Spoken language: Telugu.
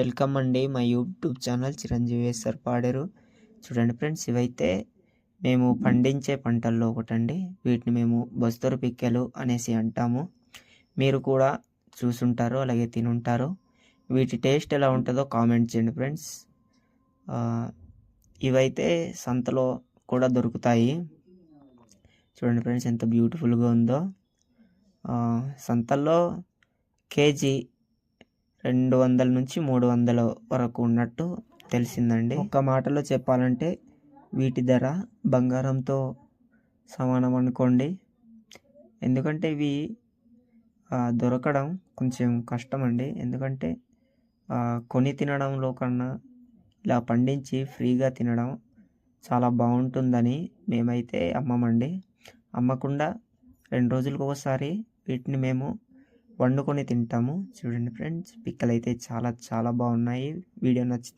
వెల్కమ్ అండి మా YouTube channel Chiranjeevi sir Paderu. చూడండి ఫ్రెండ్స్, ఇవైతే మేము పండించే పంటల్లో ఒకటండి. వీటిని మేము బస్తరు పిక్కలు అనేసి అంటాము. మీరు కూడా చూసుంటారు, అలాగే తినుంటారు. వీటి టేస్ట్ ఎలా ఉంటుందో కామెంట్ చేయండి ఫ్రెండ్స్. ఇవైతే సంతలో కూడా దొరుకుతాయి. చూడండి ఫ్రెండ్స్, ఎంత బ్యూటిఫుల్గా ఉందో. సంతల్లో కేజీ 200 నుంచి 300 వరకు ఉన్నట్టు తెలిసిందండి. ఒక్క మాటలో చెప్పాలంటే వీటి ధర బంగారంతో సమానం అనుకోండి. ఎందుకంటే ఇవి దొరకడం కొంచెం కష్టం అండి. ఎందుకంటే కొని తినడంలో కన్నా ఇలా పండించి ఫ్రీగా తినడం చాలా బాగుంటుందని మేమైతే అమ్మమండి. అమ్మకుండా 2 రోజులకు ఒకసారి వీటిని మేము వండుకొని తింటాము. చూడండి ఫ్రెండ్స్, పిక్కలు అయితే చాలా బాగున్నాయి. వీడియో నచ్చితే